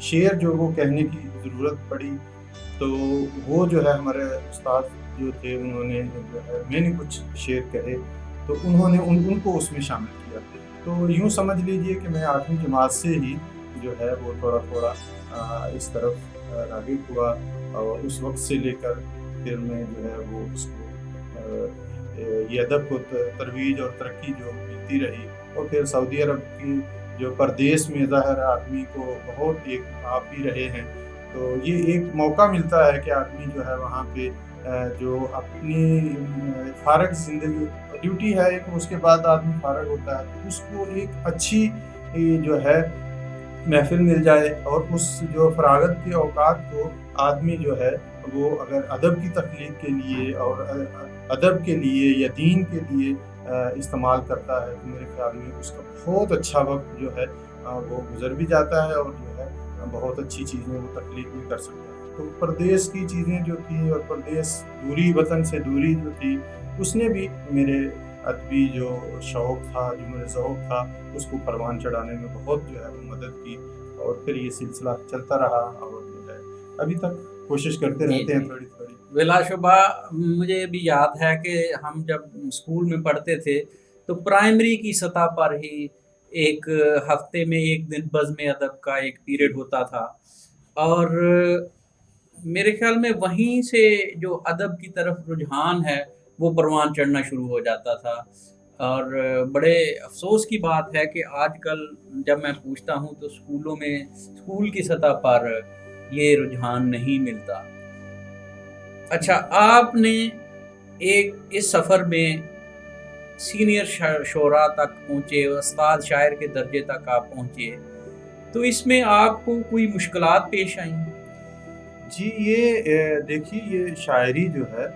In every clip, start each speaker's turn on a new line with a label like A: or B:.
A: شعر جو وہ کہنے کی ضرورت پڑی تو وہ جو ہے ہمارے استاد جو تھے انہوں نے جو ہے میں نے کچھ شعر کہے تو انہوں نے ان کو اس میں شامل کیا. تو یوں سمجھ لیجئے کہ میں 8ویں جماعت سے ہی جو ہے وہ تھوڑا تھوڑا اس طرف راغب ہوا اور اس وقت سے لے کر پھر میں جو ہے وہ اس کو یہ ادب کو ترویج اور ترقی جو ملتی رہی. اور پھر سعودی عرب کی جو پردیس میں ظاہر آدمی کو بہت ایک آپ بھی رہے ہیں تو یہ ایک موقع ملتا ہے کہ آدمی جو ہے وہاں پہ جو اپنی فارغ زندگی ڈیوٹی ہے ایک اس کے بعد آدمی فارغ ہوتا ہے تو اس کو ایک اچھی جو ہے محفل مل جائے اور اس جو فراغت کے اوقات کو آدمی جو ہے وہ اگر ادب کی تخلیق کے لیے اور ادب کے لیے یا دین کے لیے استعمال کرتا ہے تو میرے خیال میں اس کا بہت اچھا وقت جو ہے وہ گزر بھی جاتا ہے اور جو ہے بہت اچھی چیزیں وہ تخلیق بھی کر سکتا ہے. تو پردیس کی چیزیں جو تھیں اور پردیس دوری وطن سے دوری جو تھی اس نے بھی میرے ادبی جو شوق تھا جو میرے ذوق تھا اس کو پروان چڑھانے میں بہت جو ہے وہ مدد کی اور پھر یہ سلسلہ چلتا رہا اور جو ہے ابھی تک کوشش کرتے رہتے ہیں تھوڑی تھوڑی.
B: بلا شبہ مجھے بھی یاد ہے کہ ہم جب اسکول میں پڑھتے تھے تو پرائمری کی سطح پر ہی ایک ہفتے میں ایک دن بزم ادب کا ایک پیریڈ ہوتا تھا اور میرے خیال میں وہیں سے جو ادب کی طرف رجحان ہے وہ پروان چڑھنا شروع ہو جاتا تھا. اور بڑے افسوس کی بات ہے کہ آج کل جب میں پوچھتا ہوں تو اسکولوں میں اسکول کی سطح پر یہ رجحان نہیں ملتا. اچھا آپ نے ایک اس سفر میں سینئر شعراء تک پہنچے استاد شاعر کے درجے تک آپ پہنچے تو اس میں آپ کو کوئی مشکلات پیش آئیں؟
A: جی یہ دیکھیے یہ شاعری جو ہے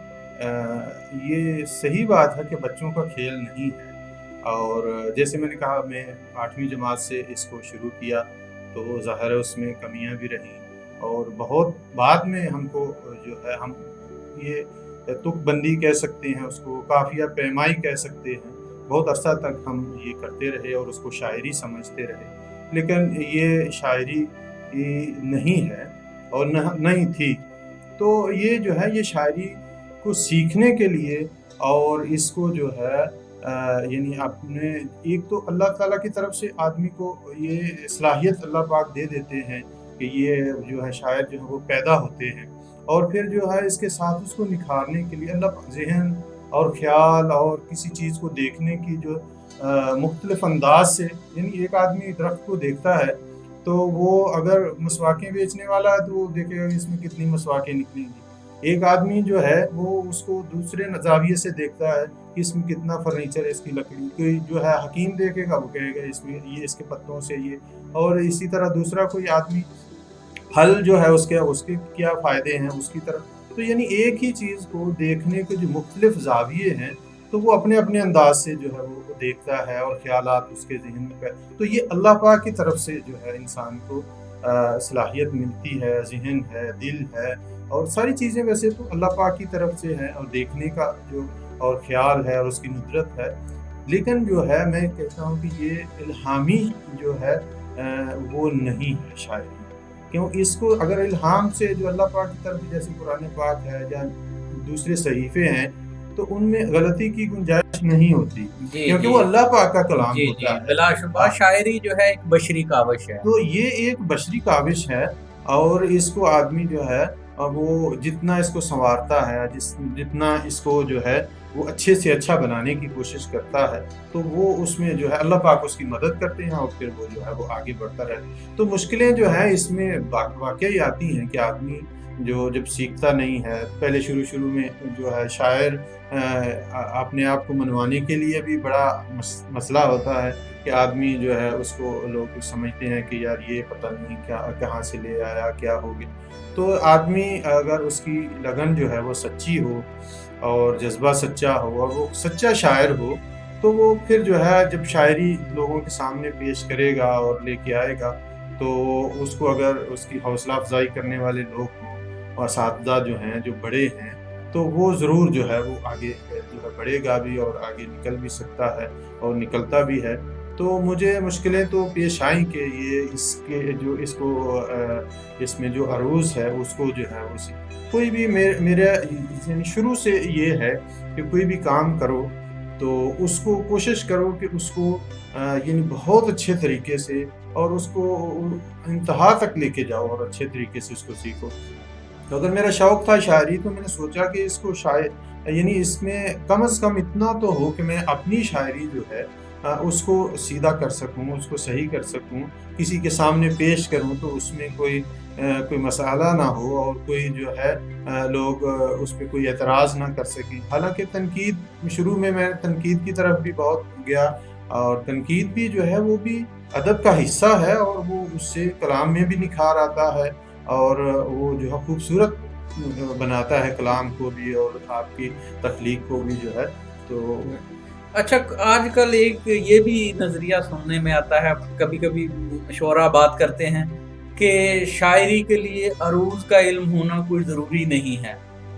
A: یہ صحیح بات ہے کہ بچوں کا کھیل نہیں ہے اور جیسے میں نے کہا میں 8ویں جماعت سے اس کو شروع کیا تو ظاہر ہے اس میں کمیاں بھی رہیں اور بہت بعد میں ہم کو جو ہے ہم یہ تک بندی کہہ سکتے ہیں اس کو قافیہ پیمائی کہہ سکتے ہیں بہت عرصہ تک ہم یہ کرتے رہے اور اس کو شاعری سمجھتے رہے لیکن یہ شاعری نہیں ہے اور نہیں تھی. تو یہ جو ہے یہ شاعری کو سیکھنے کے لیے اور اس کو جو ہے یعنی اپنے ایک تو اللہ تعالیٰ کی طرف سے آدمی کو یہ صلاحیت اللہ پاک دے دیتے ہیں کہ یہ جو ہے شاعر جو ہے وہ پیدا ہوتے ہیں اور پھر جو ہے اس کے ساتھ اس کو نکھارنے کے لیے اللہ ذہن اور خیال اور کسی چیز کو دیکھنے کی جو مختلف انداز سے یعنی ایک آدمی درخت کو دیکھتا ہے تو وہ اگر مسواکیں بیچنے والا ہے تو وہ دیکھے گا اس میں کتنی مسواکیں نکلیں گی. ایک آدمی جو ہے وہ اس کو دوسرے زاویے سے دیکھتا ہے کہ اس میں کتنا فرنیچر ہے اس کی لکڑی کوئی جو ہے حکیم دیکھے گا وہ کہے گا اس میں یہ اس کے پتوں سے یہ اور اسی طرح دوسرا کوئی آدمی پھل جو ہے اس کے کیا فائدے ہیں اس کی طرف. تو یعنی ایک ہی چیز کو دیکھنے کے جو مختلف زاویے ہیں تو وہ اپنے اپنے انداز سے جو ہے وہ دیکھتا ہے اور خیالات اس کے ذہن میں تو یہ اللہ پاک کی طرف سے جو ہے انسان کو صلاحیت ملتی ہے ذہن ہے دل ہے اور ساری چیزیں ویسے تو اللہ پاک کی طرف سے ہیں اور دیکھنے کا جو اور خیال ہے اور اس کی ندرت ہے لیکن جو ہے میں کہتا ہوں کہ یہ الہامی جو ہے وہ نہیں ہے شاعری کیوں اس کو اگر الہام سے جو اللہ پاک کی طرف جیسے قرآن پاک ہے یا دوسرے صحیفے ہیں تو ان میں غلطی کی گنجائش نہیں ہوتی کیونکہ وہ اللہ پاک کا کلام ہوتا ہے.
B: بلا شبہ شاعری جو ہے ایک بشری کاوش ہے
A: تو یہ ایک بشری کاوش ہے اور اس کو آدمی جو ہے وہ جتنا اس کو سنوارتا ہے جتنا اس کو جو ہے وہ اچھے سے اچھا بنانے کی کوشش کرتا ہے تو وہ اس میں جو ہے اللہ پاک اس کی مدد کرتے ہیں اور پھر وہ جو ہے وہ آگے بڑھتا رہتا ہے. تو مشکلیں جو ہیں اس میں واقعی آتی ہیں کہ آدمی جو جب سیکھتا نہیں ہے پہلے شروع میں جو ہے شاعر اپنے آپ کو منوانے کے لیے بھی بڑا مسئلہ ہوتا ہے کہ آدمی جو ہے اس کو لوگ سمجھتے ہیں کہ یار یہ پتہ نہیں کہاں سے لے آیا کیا ہو گیا. تو آدمی اگر اس کی لگن جو ہے وہ سچی ہو اور جذبہ سچا ہو اور وہ سچا شاعر ہو تو وہ پھر جو ہے جب شاعری لوگوں کے سامنے پیش کرے گا اور لے کے آئے گا تو اس کو اگر اس کی حوصلہ افزائی کرنے والے لوگ ہوں اور اساتذہ جو ہیں جو بڑے ہیں تو وہ ضرور جو ہے وہ آگے جو ہے بڑھے گا بھی اور آگے نکل بھی سکتا ہے اور نکلتا بھی ہے. تو مجھے مشکلیں تو پیش آئیں کہ یہ اس میں جو عروض ہے اس کو جو ہے کوئی بھی میرا یعنی شروع سے یہ ہے کہ کوئی بھی کام کرو تو اس کو کوشش کرو کہ اس کو یعنی بہت اچھے طریقے سے اور اس کو انتہا تک لے کے جاؤ اور اچھے طریقے سے اس کو سیکھو. تو اگر میرا شوق تھا شاعری تو میں نے سوچا کہ اس کو یعنی اس میں کم از کم اتنا تو ہو کہ میں اپنی شاعری جو ہے اس کو سیدھا کر سکوں, اس کو صحیح کر سکوں, کسی کے سامنے پیش کروں تو اس میں کوئی مسئلہ نہ ہو اور کوئی جو ہے لوگ اس پہ کوئی اعتراض نہ کر سکیں. حالانکہ شروع میں تنقید کی طرف بھی بہت گیا, اور تنقید بھی جو ہے وہ بھی ادب کا حصہ ہے اور وہ اس سے کلام میں بھی نکھار آتا ہے اور وہ جو ہے خوبصورت بناتا ہے کلام کو بھی اور آپ کی تخلیق کو بھی جو ہے. تو
B: اچھا, آج کل ایک یہ بھی نظریہ سننے میں آتا ہے, کبھی کبھی شعراء بات کرتے ہیں کہ شاعری کے لیے عروض کا علم ہونا کوئی ضروری نہیں ہے.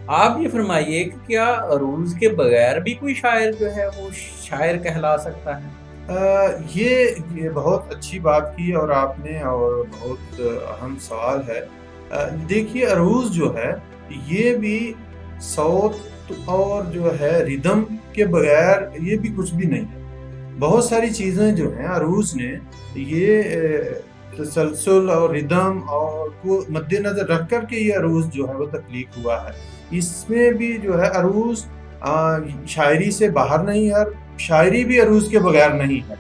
B: آپ یہ فرمائیے کہ کیا عروض کے بغیر بھی کوئی شاعر جو ہے وہ شاعر کہلا سکتا ہے؟
A: یہ بہت اچھی بات کی اور آپ نے, اور بہت اہم سوال ہے. دیکھیے عروض جو ہے یہ بھی صوت اور جو ہے ردم کے بغیر یہ بھی کچھ بھی نہیں ہے. بہت ساری چیزیں جو ہیں عروض نے یہ تسلسل اور ردم اور کو مد نظر رکھ کر کے یہ عروض جو ہے وہ تخلیق ہوا ہے. اس میں بھی جو ہے عروض شاعری سے باہر نہیں ہے, شاعری بھی عروض کے بغیر نہیں ہے.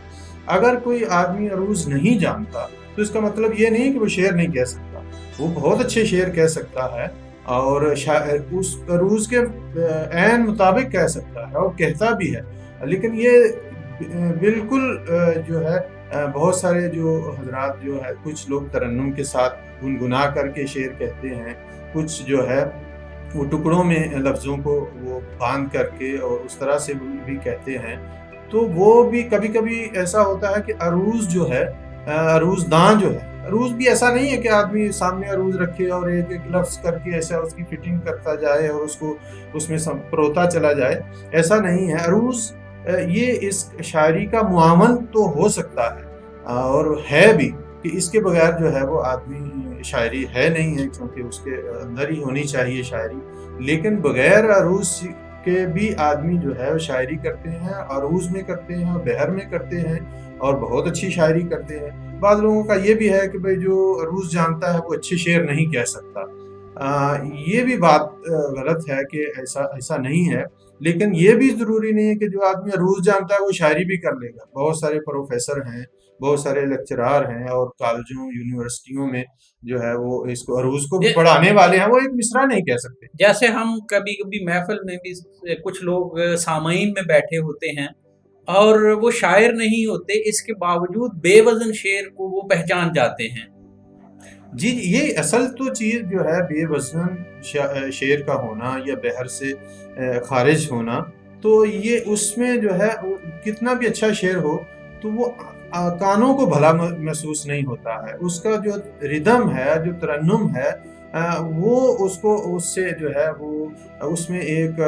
A: اگر کوئی آدمی عروض نہیں جانتا تو اس کا مطلب یہ نہیں کہ وہ شعر نہیں کہہ سکتا, وہ بہت اچھے شعر کہہ سکتا ہے اور اس عروض کے عین مطابق کہہ سکتا ہے اور کہتا بھی ہے. لیکن یہ بالکل جو ہے بہت سارے جو حضرات جو ہے کچھ لوگ ترنم کے ساتھ گنگنا کر کے شعر کہتے ہیں, کچھ جو ہے وہ ٹکڑوں میں لفظوں کو وہ باندھ کر کے اور اس طرح سے بھی کہتے ہیں. تو وہ بھی کبھی کبھی ایسا ہوتا ہے کہ عروض جو ہے عروض داں جو ہے, عروض بھی ایسا نہیں ہے کہ آدمی سامنے عروض رکھے اور ایک ایک لفظ کر کے ایسا اس کی فٹنگ کرتا جائے اور اس کو اس میں پروتا چلا جائے, ایسا نہیں ہے. عروض یہ اس شاعری کا معاون تو ہو سکتا ہے اور ہے بھی کہ اس کے بغیر جو ہے وہ آدمی شاعری ہے نہیں ہے, کیونکہ اس کے اندر ہی ہونی چاہیے شاعری. لیکن بغیر عروض کے بھی آدمی جو ہے وہ شاعری کرتے ہیں, عروض میں کرتے ہیں, بحر میں کرتے ہیں اور بہت اچھی شاعری کرتے ہیں. بعض لوگوں کا یہ بھی ہے کہ بھئی جو عروض جانتا ہے وہ اچھے شعر نہیں کہہ سکتا. یہ بھی بات غلط ہے کہ ایسا نہیں ہے. لیکن یہ بھی ضروری نہیں ہے کہ جو آدمی عروض جانتا ہے وہ شاعری بھی کر لے گا. بہت سارے پروفیسر ہیں, بہت سارے لیکچرار ہیں اور کالجوں یونیورسٹیوں میں جو ہے وہ اس کو عروض کو بھی پڑھانے والے ہیں, وہ ایک مصرع نہیں کہہ سکتے.
B: جیسے ہم کبھی کبھی محفل میں بھی کچھ لوگ سامعین میں بیٹھے ہوتے ہیں اور وہ شاعر نہیں ہوتے, اس کے باوجود بے وزن شعر کو وہ پہچان جاتے ہیں.
A: جی یہ اصل تو چیز جو ہے بے وزن شعر کا ہونا یا بحر سے خارج ہونا, تو یہ اس میں جو ہے کتنا بھی اچھا شعر ہو تو وہ کانوں کو بھلا محسوس نہیں ہوتا ہے. اس کا جو ردم ہے, جو ترنم ہے, وہ اس سے جو ہے وہ اس میں ایک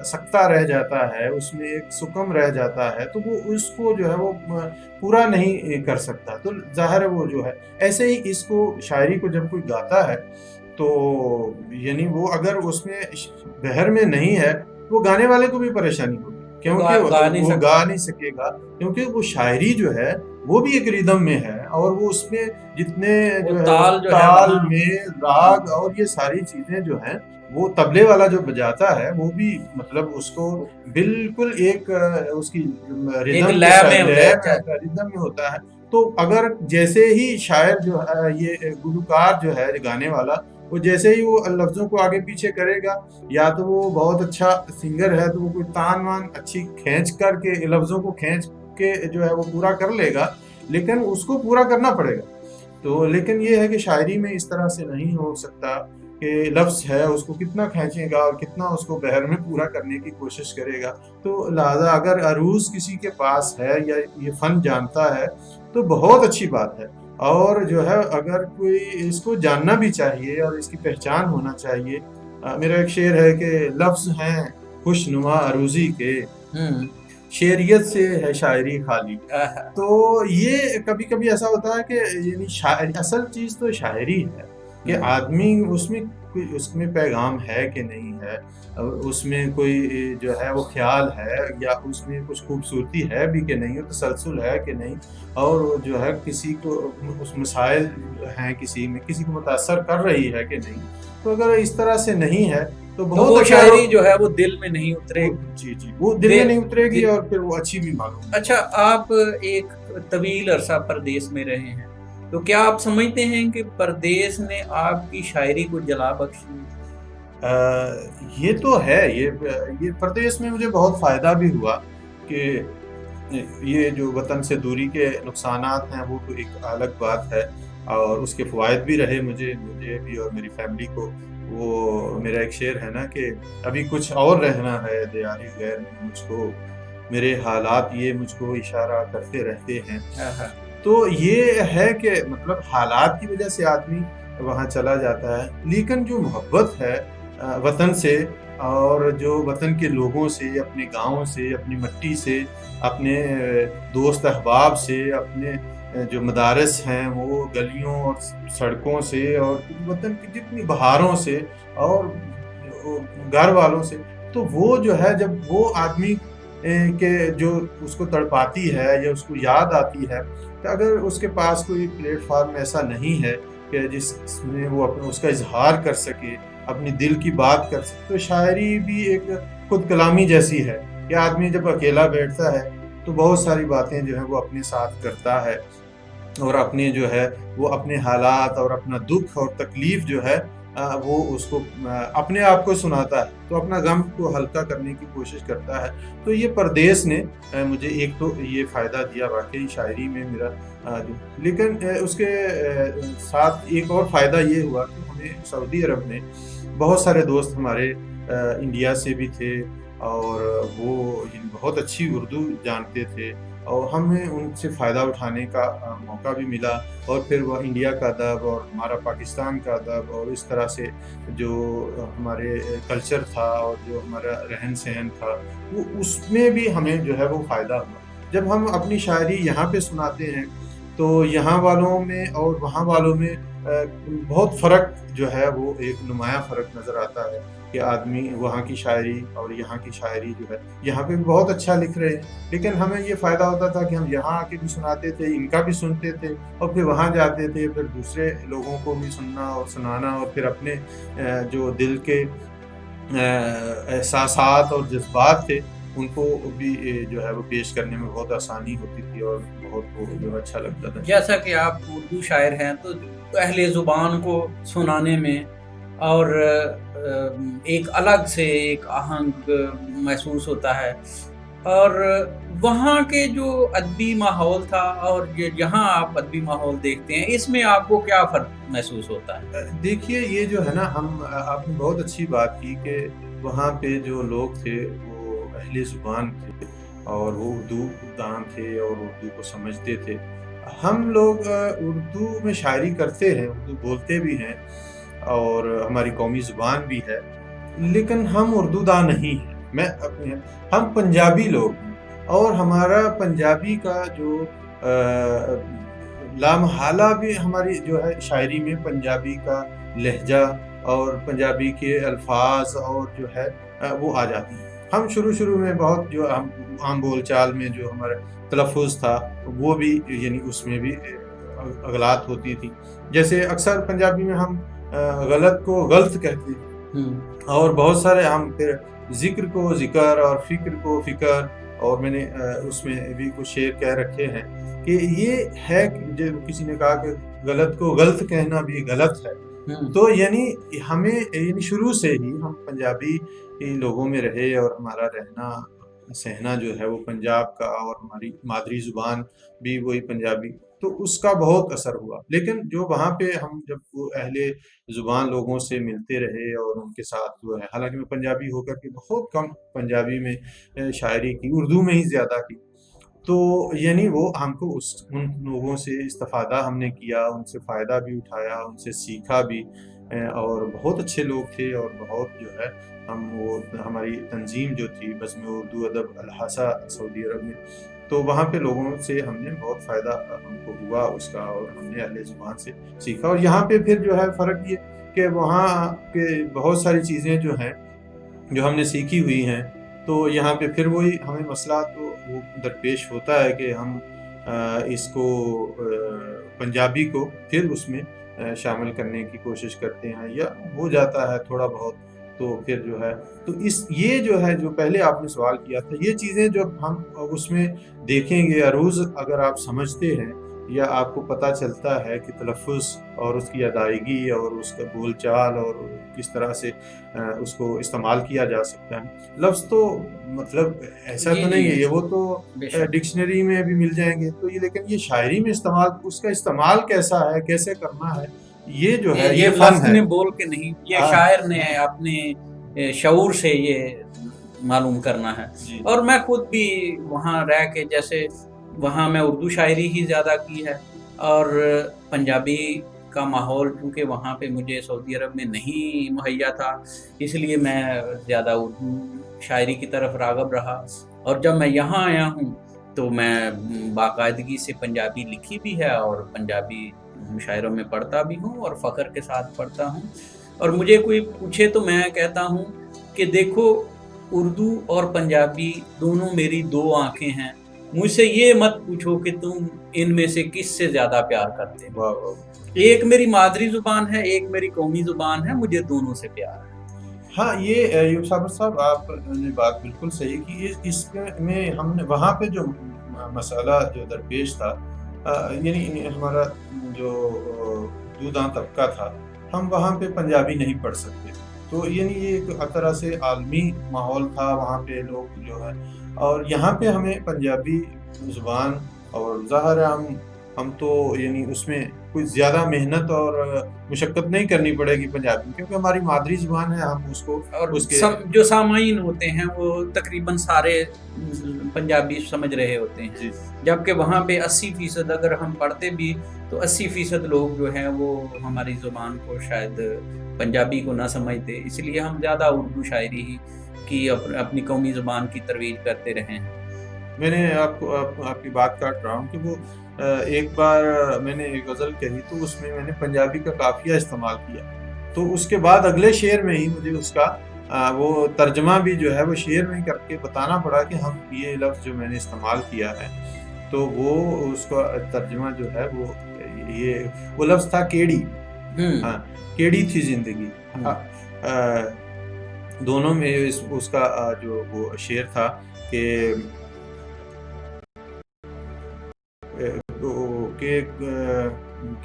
A: سکتہ رہ جاتا ہے, اس میں ایک سکم رہ جاتا ہے, تو وہ اس کو جو ہے وہ پورا نہیں کر سکتا. تو ظاہر ہے وہ جو ہے ایسے ہی اس کو شاعری کو جب کوئی گاتا ہے تو یعنی وہ اگر اس میں بحر میں نہیں ہے وہ گانے والے کو بھی پریشانی ہوگی, کیونکہ وہ گا نہیں سکے گا, کیونکہ وہ شاعری جو ہے وہ بھی ایک ردم میں ہے اور وہ اس میں جتنے جو ہے تال میں راگ اور یہ ساری چیزیں جو ہیں وہ طبلے والا جو بجاتا ہے وہ بھی مطلب اس کو بالکل ایک اس کی ردم میں ہوتا ہے. تو اگر جیسے ہی شاعر جو ہے یہ گلوکار جو ہے گانے والا وہ جیسے ہی وہ لفظوں کو آگے پیچھے کرے گا, یا تو وہ بہت اچھا سنگر ہے تو وہ کوئی تان وان اچھی کھینچ کر کے لفظوں کو کھینچ کے جو ہے وہ پورا کر لے گا, لیکن اس کو پورا کرنا پڑے گا. تو لیکن یہ ہے کہ شاعری میں اس طرح سے نہیں ہو سکتا کہ لفظ ہے اس کو کتنا کھینچے گا اور کتنا اس کو بحر میں پورا کرنے کی کوشش کرے گا. تو لہذا اگر عروض کسی کے پاس ہے یا یہ فن جانتا ہے تو بہت اچھی بات ہے, اور جو ہے اگر کوئی اس کو جاننا بھی چاہیے اور اس کی پہچان ہونا چاہیے. میرا ایک شعر ہے کہ لفظ ہیں خوش نما عروضی کے, شعریت سے ہے شاعری خالی. تو یہ کبھی کبھی ایسا ہوتا ہے کہ یعنی اصل چیز تو شاعری ہے کہ آدمی اس میں پیغام ہے کہ نہیں ہے، اس میں کوئی جو ہے وہ خیال ہے، یا اس میں کچھ خوبصورتی ہے بھی کہ نہیں، تسلسل ہے کہ نہیں، اور جو ہے کسی کو اس مسائل ہیں، کسی کو متاثر کر رہی ہے کہ نہیں. تو اگر اس طرح سے نہیں ہے تو
B: تو
A: بہت
B: وہ
A: اچھا.
B: شاعری جو ہے وہ دل میں نہیں اترے گی.
A: جی وہ دل میں نہیں اترے گی اور پھر وہ اچھی بھی معلوم.
B: اچھا، آپ ایک طویل عرصہ پردیس میں رہے ہیں، تو کیا آپ سمجھتے ہیں کہ پردیس نے آپ کی شاعری کو جلا بخشی؟
A: یہ تو ہے، یہ پردیس میں مجھے بہت فائدہ بھی ہوا کہ یہ جو وطن سے دوری کے نقصانات ہیں وہ تو ایک الگ بات ہے، اور اس کے فوائد بھی رہے مجھے بھی اور میری فیملی کو. وہ میرا ایک شعر ہے نا کہ ابھی کچھ اور رہنا ہے دیاری غیر میں مجھ کو، میرے حالات یہ مجھ کو اشارہ کرتے رہتے ہیں. تو یہ ہے کہ مطلب حالات کی وجہ سے آدمی وہاں چلا جاتا ہے، لیکن جو محبت ہے وطن سے، اور جو وطن کے لوگوں سے، اپنے گاؤں سے، اپنی مٹی سے، اپنے دوست احباب سے، اپنے جو مدارس ہیں وہ گلیوں اور سڑکوں سے، اور وطن کی جتنی بہاروں سے اور گھر والوں سے، تو وہ جو ہے جب وہ آدمی کہ جو اس کو تڑپاتی ہے یا اس کو یاد آتی ہے، کہ اگر اس کے پاس کوئی پلیٹ فارم ایسا نہیں ہے کہ جس میں وہ اس کا اظہار کر سکے، اپنی دل کی بات کر سکے، تو شاعری بھی ایک خود کلامی جیسی ہے کہ آدمی جب اکیلا بیٹھتا ہے تو بہت ساری باتیں جو ہیں وہ اپنے ساتھ کرتا ہے، اور اپنے جو ہے وہ اپنے حالات اور اپنا دکھ اور تکلیف جو ہے وہ اس کو اپنے آپ کو سناتا ہے، تو اپنا غم کو ہلکا کرنے کی کوشش کرتا ہے. تو یہ پردیس نے مجھے ایک تو یہ فائدہ دیا واقعی شاعری میں میرا، لیکن اس کے ساتھ ایک اور فائدہ یہ ہوا کہ ہمیں سعودی عرب میں بہت سارے دوست ہمارے انڈیا سے بھی تھے، اور وہ بہت اچھی اردو جانتے تھے، اور ہمیں ان سے فائدہ اٹھانے کا موقع بھی ملا. اور پھر وہ انڈیا کا ادب اور ہمارا پاکستان کا ادب، اور اس طرح سے جو ہمارے کلچر تھا اور جو ہمارا رہن سہن تھا، وہ اس میں بھی ہمیں جو ہے وہ فائدہ ہوا. جب ہم اپنی شاعری یہاں پہ سناتے ہیں تو یہاں والوں میں اور وہاں والوں میں بہت فرق جو ہے وہ ایک نمایاں فرق نظر آتا ہے کہ آدمی وہاں کی شاعری اور یہاں کی شاعری جو ہے یہاں پہ بھی بہت اچھا لکھ رہے ہیں، لیکن ہمیں یہ فائدہ ہوتا تھا کہ ہم یہاں آ کے بھی سناتے تھے، ان کا بھی سنتے تھے، اور پھر وہاں جاتے تھے، پھر دوسرے لوگوں کو بھی سننا اور سنانا، اور پھر اپنے جو دل کے احساسات اور جذبات تھے ان کو بھی جو ہے وہ پیش کرنے میں بہت آسانی ہوتی تھی، اور بہت وہ جو اچھا لگتا تھا.
B: جیسا کہ آپ اردو شاعر ہیں تو اہل زبان کو سنانے میں اور ایک الگ سے ایک آہنگ محسوس ہوتا ہے، اور وہاں کے جو ادبی ماحول تھا اور جہاں آپ ادبی ماحول دیکھتے ہیں، اس میں آپ کو کیا فرق محسوس ہوتا ہے؟
A: دیکھیے یہ جو ہے نا، آپ نے بہت اچھی بات کی کہ وہاں پہ جو لوگ تھے وہ اہل زبان تھے، اور وہ اردو دان تھے اور اردو کو سمجھتے تھے. ہم لوگ اردو میں شاعری کرتے ہیں، اردو بولتے بھی ہیں، اور ہماری قومی زبان بھی ہے، لیکن ہم اردو دان نہیں ہیں. ہم پنجابی لوگ ہیں، اور ہمارا پنجابی کا جو لامحالہ بھی ہماری جو ہے شاعری میں پنجابی کا لہجہ اور پنجابی کے الفاظ اور جو ہے وہ آ جاتی ہیں. ہم شروع میں بہت جو عام بول چال میں جو ہمارا تلفظ تھا وہ بھی یعنی اس میں بھی اغلاط ہوتی تھی. جیسے اکثر پنجابی میں ہم غلط کو غلط کہتے ہیں، اور بہت سارے ہم پھر ذکر کو ذکر اور فکر کو فکر، اور میں نے اس میں بھی کچھ شعر کہہ رکھے ہیں کہ یہ ہے کہ جو کسی نے کہا کہ غلط کو غلط کہنا بھی غلط ہے. تو یعنی ہمیں یعنی شروع سے ہی ہم پنجابی لوگوں میں رہے، اور ہمارا رہنا سہنا جو ہے وہ پنجاب کا، اور ہماری مادری زبان بھی وہی پنجابی، تو اس کا بہت اثر ہوا. لیکن جو وہاں پہ ہم جب وہ اہل زبان لوگوں سے ملتے رہے اور ان کے ساتھ جو ہے، حالانکہ میں پنجابی ہو کر کے بہت کم پنجابی میں شاعری کی، اردو میں ہی زیادہ کی، تو یعنی وہ ہم کو ان لوگوں سے استفادہ ہم نے کیا، ان سے فائدہ بھی اٹھایا، ان سے سیکھا بھی اور بہت اچھے لوگ تھے، اور بہت جو ہے وہ ہماری تنظیم جو تھی بزم اردو ادب الحاصہ سعودی عرب میں، تو وہاں پہ لوگوں سے ہم نے بہت فائدہ ہم کو ہوا اس کا، اور ہم نے اہل زبان سے سیکھا. اور یہاں پہ پھر جو ہے فرق یہ کہ وہاں کے بہت ساری چیزیں جو ہیں جو ہم نے سیکھی ہوئی ہیں، تو یہاں پہ پھر وہی ہمیں مسئلہ تو وہ درپیش ہوتا ہے کہ ہم اس کو پنجابی کو پھر اس میں شامل کرنے کی کوشش کرتے ہیں، یا ہو جاتا ہے تھوڑا بہت. تو پھر جو ہے تو یہ جو ہے جو پہلے آپ نے سوال کیا تھا، یہ چیزیں جب ہم اس میں دیکھیں گے عروض اگر آپ سمجھتے ہیں یا آپ کو پتہ چلتا ہے کہ تلفظ اور اس کی ادائیگی اور اس کا بول چال اور کس طرح سے اس کو استعمال کیا جا سکتا ہے. لفظ تو مطلب ایسا تو نہیں ہے، یہ وہ تو ڈکشنری میں بھی مل جائیں گے، تو یہ لیکن یہ شاعری میں استعمال، اس کا استعمال کیسا ہے، کیسے کرنا ہے، یہ جو ہے
B: یہ
A: فن
B: لفظ
A: ہے.
B: نے بول کے نہیں، یہ شاعر نے اپنے شعور سے یہ معلوم کرنا ہے. اور میں خود بھی وہاں رہ کے، جیسے وہاں میں اردو شاعری ہی زیادہ کی ہے، اور پنجابی کا ماحول چونکہ وہاں پہ مجھے سعودی عرب میں نہیں مہیا تھا، اس لیے میں زیادہ اردو شاعری کی طرف راغب رہا. اور جب میں یہاں آیا ہوں تو میں باقاعدگی سے پنجابی لکھی بھی ہے، اور پنجابی مشاعروں میں پڑھتا بھی ہوں اور فخر کے ساتھ پڑھتا ہوں. اور مجھے کوئی پوچھے تو میں کہتا ہوں کہ دیکھو، اردو اور پنجابی دونوں میری دو آنکھیں ہیں. مجھ سے یہ مت پوچھو کہ تم ان میں سے کس سے زیادہ پیار کرتے ہو. ایک میری مادری زبان ہے، ایک میری قومی زبان ہے، مجھے دونوں سے پیار ہے.
A: ہاں، یہ ایوب صابر صاحب آپ نے بات بالکل صحیح کی. اس میں ہم نے وہاں پہ جو مسئلہ جو درپیش تھا، یعنی ہمارا جو دوداں طبقہ تھا، ہم وہاں پہ پنجابی نہیں پڑھ سکتے. تو یعنی یہ ایک طرح سے عالمی ماحول تھا وہاں پہ لوگ جو ہے، اور یہاں پہ ہمیں پنجابی زبان، اور ظاہر ہے ہم تو یعنی اس میں کوئی زیادہ محنت اور مشقت نہیں کرنی پڑے گی پنجابی، کیونکہ ہماری مادری زبان ہے. ہم اس کو
B: اور جو سامعین ہوتے ہیں وہ تقریباً سارے پنجابی سمجھ رہے ہوتے ہیں، جبکہ وہاں پہ 80% اگر ہم پڑھتے بھی تو 80% لوگ جو ہیں وہ ہماری زبان کو شاید پنجابی کو نہ سمجھتے. اس لیے ہم زیادہ اردو شاعری ہی کی اپنی قومی زبان کی ترویج کرتے رہے ہیں.
A: میں نے آپ کی بات کاٹ رہا ہوں کہ وہ ایک بار میں نے ایک غزل کہی تو اس میں نے پنجابی کا قافیہ استعمال کیا، تو اس کے بعد اگلے شعر میں ہی مجھے اس کا وہ ترجمہ بھی جو ہے وہ شعر میں کر کے بتانا پڑا کہ ہم یہ لفظ جو میں نے استعمال کیا ہے، تو وہ اس کا ترجمہ جو ہے وہ لفظ تھا کیڑی. ہاں، کیڑی تھی زندگی. دونوں میں اس کا جو وہ شعر تھا کہ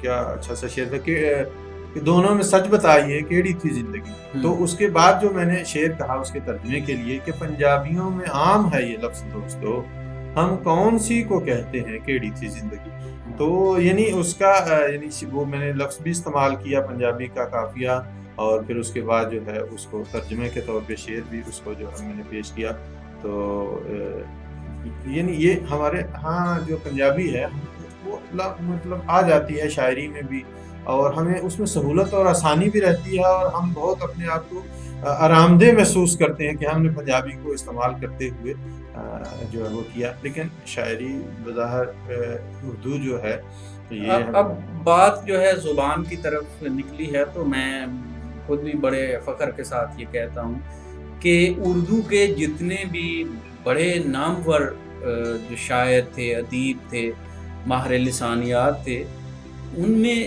A: کیا اچھا سا شعر تھا کہ دونوں میں سچ بتائیے کیڑی تھی زندگی. تو اس کے بعد جو میں نے شعر کہا اس کے ترجمے کے لیے کہ پنجابیوں میں عام ہے یہ لفظ دوستو، ہم کون سی کو کہتے ہیں کیڑی تھی زندگی. تو یعنی اس کا یعنی وہ میں نے لفظ بھی استعمال کیا پنجابی کا قافیہ، اور پھر اس کے بعد جو ہے اس کو ترجمے کے طور پہ شعر بھی اس کو جو ہے میں نے پیش کیا. تو یعنی یہ ہمارے ہاں جو پنجابی ہے وہ مطلب آ جاتی ہے شاعری میں بھی، اور ہمیں اس میں سہولت اور آسانی بھی رہتی ہے، اور ہم بہت اپنے آپ کو آرام دہ محسوس کرتے ہیں کہ ہم نے پنجابی کو استعمال کرتے ہوئے جو ہے وہ کیا. لیکن شاعری بظاہر اردو جو ہے
B: اب بات جو ہے زبان کی طرف نکلی ہے، تو میں خود بھی بڑے فخر کے ساتھ یہ کہتا ہوں کہ اردو کے جتنے بھی بڑے نامور جو شاعر تھے، ادیب تھے، ماہر لسانیات تھے، ان میں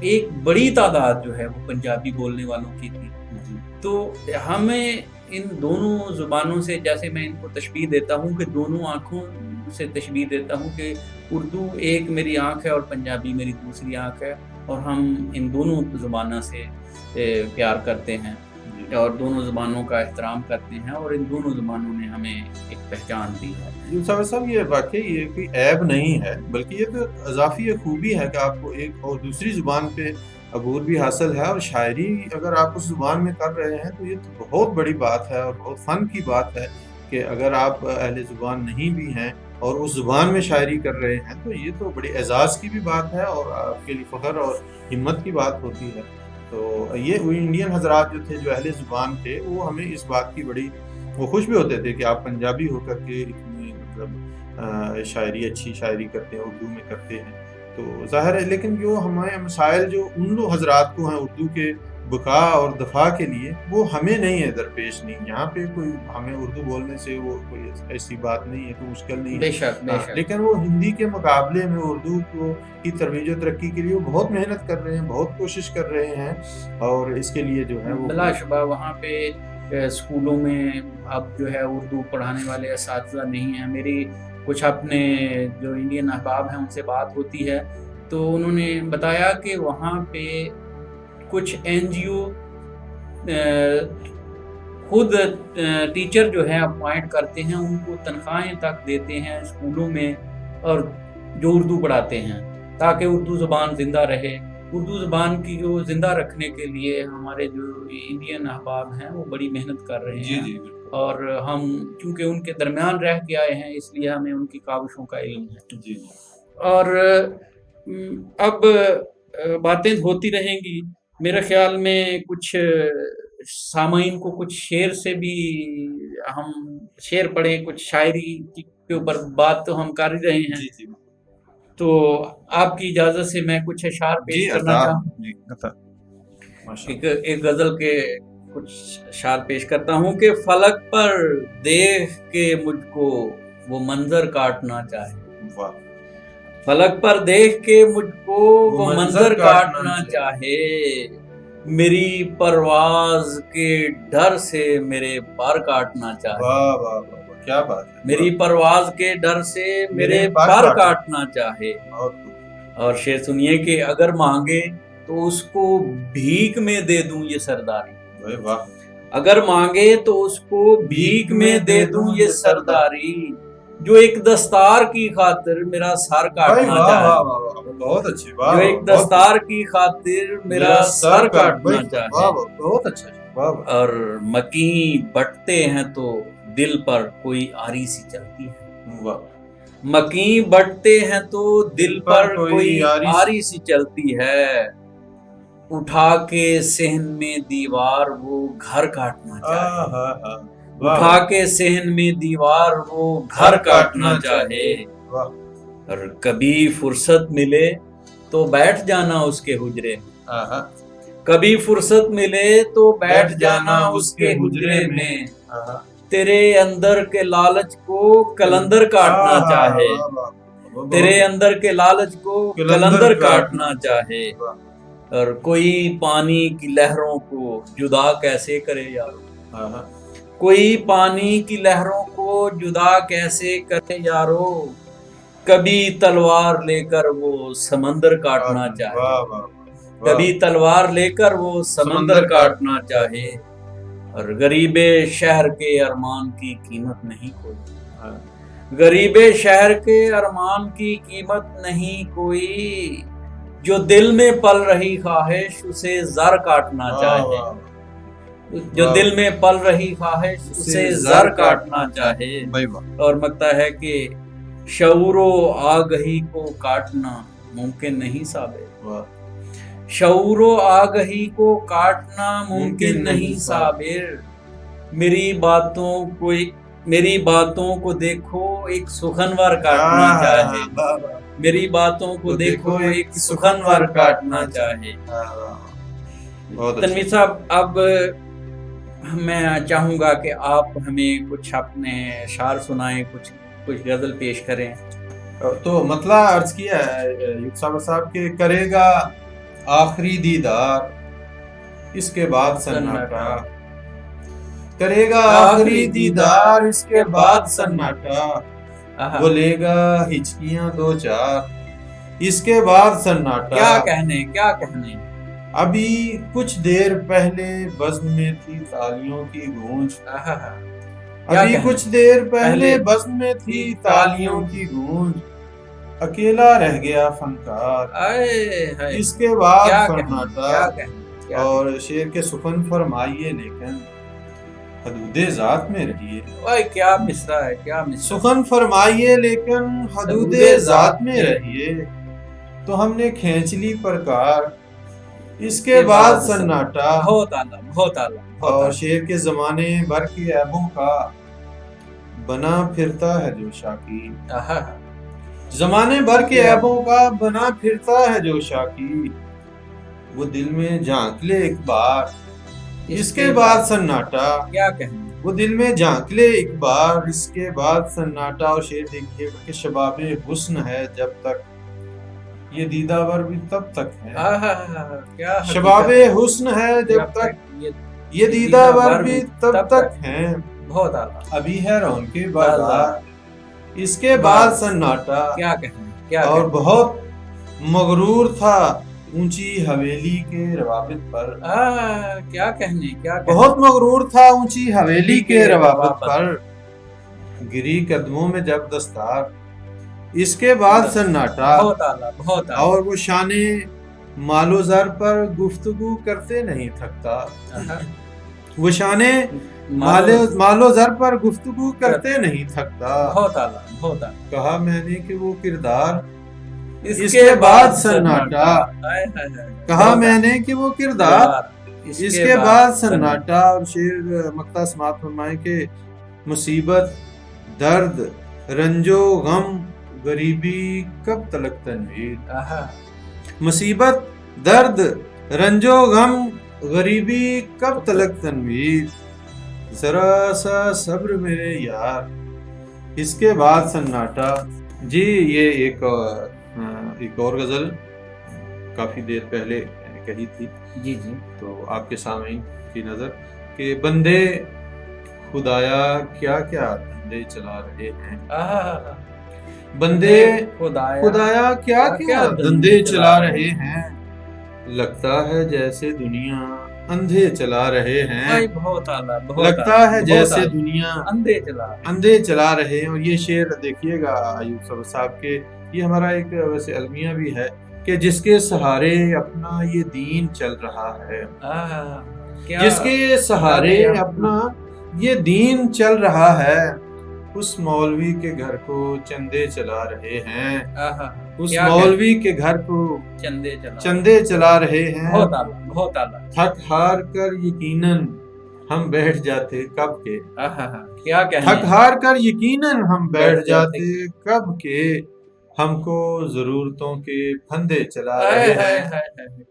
B: ایک بڑی تعداد جو ہے وہ پنجابی بولنے والوں کی تھی. تو ہمیں ان دونوں زبانوں سے، جیسے میں ان کو تشبیہ دیتا ہوں کہ دونوں آنکھوں سے تشبیہ دیتا ہوں کہ اردو ایک میری آنکھ ہے اور پنجابی میری دوسری آنکھ ہے، اور ہم ان دونوں زبانوں سے پیار کرتے ہیں اور دونوں زبانوں کا احترام کرتے ہیں، اور ان دونوں زبانوں نے ہمیں ایک پہچان دی ہے.
A: صاحب یہ واقعی یہ کوئی عیب نہیں ہے، بلکہ یہ تو اضافی خوبی ہے کہ آپ کو ایک اور دوسری زبان پہ عبور بھی حاصل ہے، اور شاعری اگر آپ اس زبان میں کر رہے ہیں تو یہ تو بہت بڑی بات ہے اور بہت فن کی بات ہے کہ اگر آپ اہل زبان نہیں بھی ہیں اور اس زبان میں شاعری کر رہے ہیں تو یہ تو بڑی اعزاز کی بھی بات ہے اور آپ کے لیے فخر اور ہمت کی بات ہوتی ہے. تو یہ وہ انڈین حضرات جو تھے، جو اہل زبان تھے، وہ ہمیں اس بات کی بڑی وہ خوش بھی ہوتے تھے کہ آپ پنجابی ہو کر کے اتنی مطلب شاعری، اچھی شاعری کرتے ہیں، اردو میں کرتے ہیں. تو ظاہر ہے، لیکن جو ہمارے مسائل جو ان لوگ حضرات کو ہیں اردو کے بقا اور دفاع کے لیے، وہ ہمیں نہیں ہے، درپیش نہیں. یہاں پہ کوئی ہمیں اردو بولنے سے وہ کوئی ایسی بات نہیں ہے، کوئی مشکل نہیں
B: بے
A: ہے.
B: شک بے شک.
A: لیکن وہ ہندی کے مقابلے میں اردو کی ترویج و ترقی کے لیے وہ بہت محنت کر رہے ہیں، بہت کوشش کر رہے ہیں، اور اس کے لیے جو ہے وہ
B: بلا شبہ وہاں پہ اسکولوں میں اب جو ہے اردو پڑھانے والے اساتذہ نہیں ہیں. میری کچھ اپنے جو انڈین احباب ہیں ان سے بات ہوتی ہے تو انہوں نے بتایا کہ وہاں پہ کچھ این جی او خود ٹیچر جو ہے اپوائنٹ کرتے ہیں، ان کو تنخواہیں تک دیتے ہیں اسکولوں میں، اور جو اردو پڑھاتے ہیں تاکہ اردو زبان زندہ رہے. اردو زبان کی جو زندہ رکھنے کے لیے ہمارے جو انڈین احباب ہیں وہ بڑی محنت کر رہے ہیں.
A: جی
B: اور ہم چونکہ ان کے درمیان رہ کے آئے ہیں اس لیے ہمیں ان کی کاوشوں کا علم ہے.
A: جی.
B: اور اب باتیں ہوتی رہیں گی. میرے خیال میں کچھ سامعین کو کچھ شعر سے بھی ہم شعر پڑھیں، کچھ شاعری کے اوپر بات تو ہم کر ہی رہے ہیں.
A: جی.
B: تو آپ کی اجازت سے میں کچھ اشعار پیش کرنا چاہوں. ایک غزل کے کچھ اشعار پیش کرتا ہوں کہ فلک پر دیکھ کے مجھ کو وہ منظر کاٹنا چاہے. فلک پر دیکھ کے مجھ کو وہ منظر کاٹنا چاہے، میری پرواز کے ڈر سے میرے پر کاٹنا چاہے.
A: کیا بات ہے.
B: میری پرواز کے ڈر سے میرے پر کاٹنا چاہے. اور شعر سنیے کہ اگر مانگے تو اس کو بھیک میں دے دوں یہ سرداری. اگر مانگے تو اس کو بھیک میں دے دوں یہ سرداری، جو ایک دستار کی خاطر میرا سر کاٹنا چاہے.
A: بہت اچھی
B: جو ایک دستار کی خاطر میرا سر کاٹنا چاہے.
A: بہت اچھا.
B: اور مکیں بٹتے ہیں تو دل پر کوئی آری سی چلتی ہے. مکیں بٹتے ہیں تو دل پر کوئی آری سی چلتی ہے، اٹھا کے صحن میں دیوار وہ گھر کاٹنا چاہے. اٹھا کے صحن میں دیوار وہ گھر کاٹنا چاہے. اور کبھی فرصت ملے تو بیٹھ جانا اس کے حجرے میں. کبھی فرصت ملے تو بیٹھ جانا اس کے حجرے میں، تیرے اندر کے لالچ کو کلندر کاٹنا چاہے. تیرے اندر کے لالچ کو کلندر کاٹنا چاہے. اور کوئی پانی کی لہروں کو جدا کیسے کرے یارو. کوئی پانی کی لہروں کو جدا کیسے کرے یارو، کبھی تلوار لے کر وہ سمندر کاٹنا چاہے. کبھی تلوار لے کر وہ سمندر کاٹنا چاہے. اور غریب شہر کے ارمان کی قیمت نہیں کوئی. غریب شہر کے ارمان کی قیمت نہیں کوئی، جو دل میں پل رہی خواہش اسے زر کاٹنا چاہے. جو دل میں پل رہی خواہش اسے زر کاٹنا چاہے. اور مکتا ہے کہ شعور و آگہی کو کاٹنا ممکن نہیں صابر. شعور و آگہی کو کاٹنا ممکن نہیں صابر. میری باتوں کو دیکھو ایک سخنور کاٹنا چاہے. میری باتوں کو دیکھو ایک سخنور کاٹنا چاہے. تنویر صاحب، اب میں چاہوں گا کہ آپ ہمیں کچھ اپنے اشعار سنائیں، کچھ غزل پیش کریں.
A: تو مطلب عرض کیا ہے صاحب کہ کرے گا آخری دیدار اس کے بعد سناٹا. کرے گا آخری دیدار اس کے بعد سناٹا. بولے گا ہچکیاں دو چار اس کے بعد سناٹا.
B: کیا کہنے.
A: ابھی کچھ دیر پہلے بزم میں تھی تالیوں کی گونج. ابھی کچھ دیر پہلے بزم میں تھی تالیوں کی گونج. اکیلا رہ گیا فنکار اس کے بعد سناٹا. اور شعر کے سخن فرمائیے لیکن حدود ذات میں رہیے.
B: کیا مصرع ہے، کیا
A: سخن فرمائیے لیکن حدود ذات میں رہیے. تو ہم نے کھینچ لی پرکار اس کے بعد سناٹا
B: بہت اعلیٰ بہت اعلیٰ
A: اور شعر کے زمانے بھر کے عیبوں کا بنا پھرتا ہے جو شاکی، زمانے بھر کے عیبوں کا بنا پھرتا ہے جو شاکی، وہ دل میں جھانک لے ایک بار اس کے بعد سناٹا،
B: کیا کہیں
A: وہ دل میں جھانک لے ایک بار اس کے بعد سناٹا۔ اور شعر دیکھیے کہ شباب حسن ہے جب تک یہ دیدہ ور بھی تب تک ہے، شباب حسن ہے جب تک یہ دیدہ ور بھی تب تک ہیں،
B: بہت اعلیٰ
A: ابھی ہے رون کے بازار اس کے بعد سناٹا۔
B: کیا کہیں
A: اور بہت مغرور تھا اونچی حویلی کے روابط پر،
B: کیا کہنے
A: بہت مغرور تھا اونچی حویلی کے روابط پر، گری قدموں میں جب دستار اس کے بعد سناٹا۔
B: بہت اعلیٰ بہت اعلیٰ
A: اور وہ شان مال و زر پر گفتگو کرتے نہیں تھکتا، وہ شان مال و زر پر گفتگو کرتے نہیں تھکتا،
B: بہت اعلیٰ بہت اعلیٰ۔
A: کہا میں نے کہ وہ کردار اس کے بعد سناٹا، کہا میں نے کہ وہ کردار اس کے بعد سناٹا۔ اور شعر مقطع سماعت فرمائیں کہ مصیبت درد رنج و غم غریبی کب تلک تنویر، مصیبت درد رنج و غم غریبی کب تلک تنویر، ذرا سا صبر میرے یار اس کے بعد سناٹا۔ جی یہ ایک اور غزل کافی دیر پہلے کہی تھی،
B: جی جی،
A: تو آپ کے سامعین کی نظر کہ بندے خدایا کیا کیا دھندے چلا رہے ہیں، بندے خدایا کیا کیا دھندے چلا رہے ہیں، لگتا ہے جیسے دنیا اندھے چلا رہے ہیں،
B: بہت اعلیٰ
A: لگتا ہے جیسے دنیا اندھے چلا رہے ہیں۔ اور یہ شعر دیکھیے گا ایوب صاحب کے، یہ ہمارا ایک ویسے المیہ بھی ہے کہ جس کے سہارے اپنا یہ دین چل رہا ہے، جس کے سہارے اپنا یہ دین چل رہا ہے، اس مولوی کے گھر کو چندے چلا رہے ہیں، اس مولوی کے گھر کو چندے چلا رہے ہیں،
B: بہت اعلیٰ۔
A: تھک ہار کر یقیناً ہم بیٹھ جاتے کب کے،
B: کیا کہنے،
A: تھک ہار کر یقیناً ہم بیٹھ جاتے کب کے، ہم کو ضرورتوں کے پھندے چلا رہے ہیں،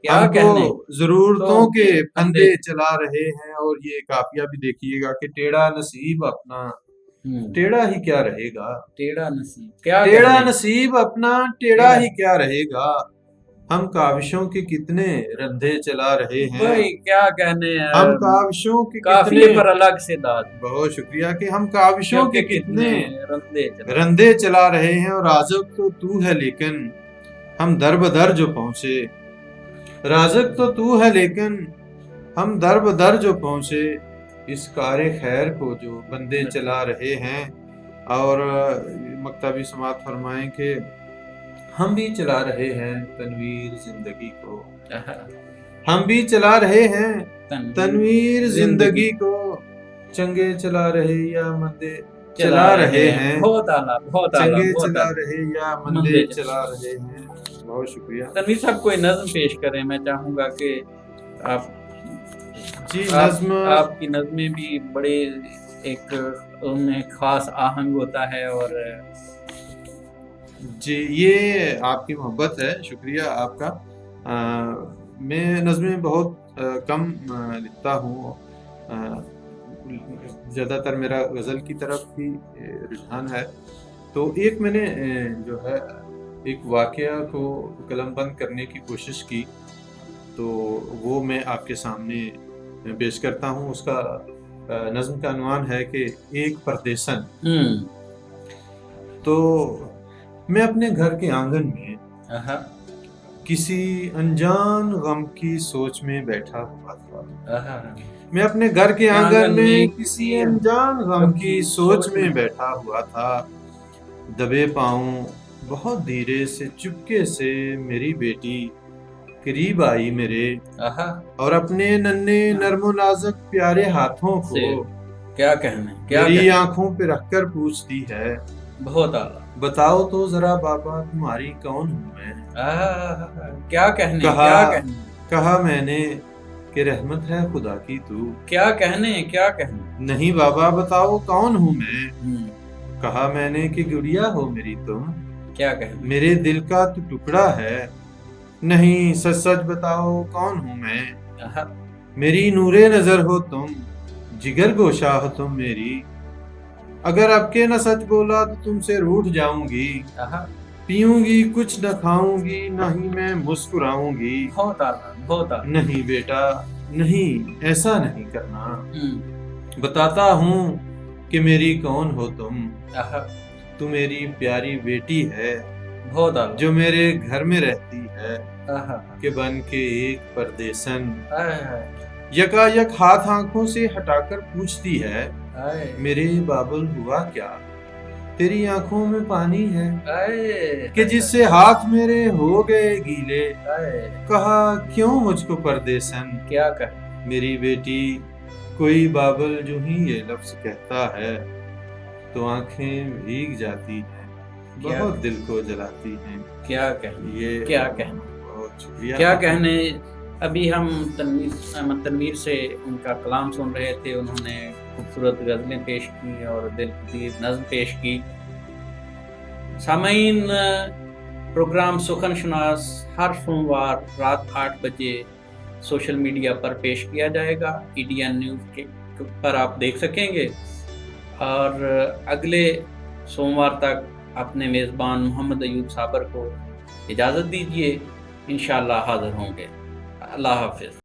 A: ہم کو ضرورتوں کے پھندے چلا رہے ہیں۔ اور یہ قافیہ بھی دیکھیے گا کہ ٹیڑھا نصیب اپنا ٹیڑھا ہی کیا رہے گا، ٹیڑھا نصیب اپنا ٹیڑھا ہی کیا رہے گا، ہم کاوشوں کے کتنے رندے چلا رہے ہیں،
B: کیا کہنے ہیں،
A: ہم کاوشوں کے
B: کافیے پر الگ سے داد،
A: بہت شکریہ کہ ہم کاوشوں کے کتنے رندے چلا رہے ہیں۔ اور رازق تو تو ہے لیکن ہم در بدر جو پہنچے، رازق تو تو ہے لیکن ہم در بدر جو پہنچے، اس کار خیر کو جو بندے چلا رہے ہیں۔ اور مقطع بھی سماعت فرمائیں کہ ہم بھی چلا رہے ہیں تنویر زندگی کو، ہم بھی چلا رہے ہیں تنویر زندگی کو، چنگے چلا رہے یا مندے چلا رہے ہیں،
B: بہت اعلیٰ بہت اعلیٰ،
A: چنگے چلا رہے یا مندے چلا رہے ہیں۔ بہت شکریہ
B: تنویر صاحب، کوئی نظم پیش کریں، میں چاہوں گا کہ آپ
A: جی نظم،
B: آپ کی نظمیں بھی بڑے ایک ان میں خاص آہنگ ہوتا ہے، اور
A: جی یہ آپ کی محبت ہے، شکریہ آپ کا۔ میں نظمیں بہت کم لکھتا ہوں، زیادہ تر میرا غزل کی طرف ہی رجحان ہے۔ تو ایک میں نے جو ہے ایک واقعہ کو قلم بند کرنے کی کوشش کی، تو وہ میں آپ کے سامنے پیش کرتا ہوں۔ اس کا نظم کا عنوان ہے کہ ایک پردیسن۔ تو میں اپنے گھر کے آنگن میں کسی انجان غم کی سوچ میں بیٹھا ہوا تھا، میں اپنے گھر کے آنگن میں کسی انجان غم کی سوچ میں بیٹھا ہوا تھا، دبے پاؤں بہت دھیرے سے چپکے سے میری بیٹی قریب آئی میرے، اور اپنے ننھے نرم و نازک پیارے ہاتھوں کو
B: کیا کہنے
A: میری آنکھوں پہ رکھ کر پوچھتی ہے،
B: بہت اعلیٰ،
A: بتاؤ تو ذرا بابا تمہاری کون ہوں میں؟
B: کیا کہنے،
A: کہا کہا میں نے کہ رحمت ہے خدا کی تو۔
B: کیا کہنے
A: نہیں بابا بتاؤ کون ہوں میں؟
B: ہوں،
A: کہا میں نے کہ گڑیا ہو میری تم،
B: کیا کہنے
A: میرے دل کا تو ٹکڑا ہے۔ نہیں سچ سچ بتاؤ کون ہوں میں؟
B: آہا،
A: میری نورے نظر ہو تم، جگر گوشہ ہو تم میری۔ اگر اب کے نہ سچ بولا تو تم سے روٹھ جاؤں گی،
B: آہا،
A: پیوں گی کچھ نہ کھاؤں گی، نہ ہی میں مسکراؤں گی۔
B: بہت آسان بہت آسان۔
A: نہیں بیٹا نہیں، ایسا نہیں کرنا۔
B: ہوں،
A: بتاتا ہوں کہ میری کون ہو تم۔
B: آہا،
A: تو میری پیاری بیٹی ہے
B: بہت آسان۔
A: جو میرے گھر میں رہتی ہے،
B: آہا،
A: کہ بن کے ایک پردیسن۔
B: آہا،
A: یکا یک ہاتھ آنکھوں سے ہٹا کر پوچھتی ہے،
B: آئے،
A: میرے بابل ہوا کیا؟ تیری آنکھوں میں پانی ہے
B: آئے،
A: کہ جس سے ہاتھ میرے ہو گئے گیلے۔
B: آئے،
A: کہا کیوں مجھ کو پردیسن؟
B: کیا کہنے
A: میری بیٹی کوئی بابل جو ہی یہ لفظ کہتا ہے تو آنکھیں بھیگ جاتی ہیں،
B: کیا
A: بہت دل کو جلاتی ہیں۔
B: کیا کہنے
A: یہ
B: کیا کہنے
A: بہت شکریہ۔
B: کیا کہنے۔ ابھی ہم احمد تنویر سے ان کا کلام سن رہے تھے، انہوں نے خوبصورت غزلیں پیش کی اور دل پذیر نظم پیش کی۔ سامعین، پروگرام سخن شناس ہر سوموار رات 8 بجے سوشل میڈیا پر پیش کیا جائے گا، EDN نیوز کے پر آپ دیکھ سکیں گے، اور اگلے سوموار تک اپنے میزبان محمد ایوب صابر کو اجازت دیجیے، انشاءاللہ حاضر ہوں گے۔ اللہ حافظ۔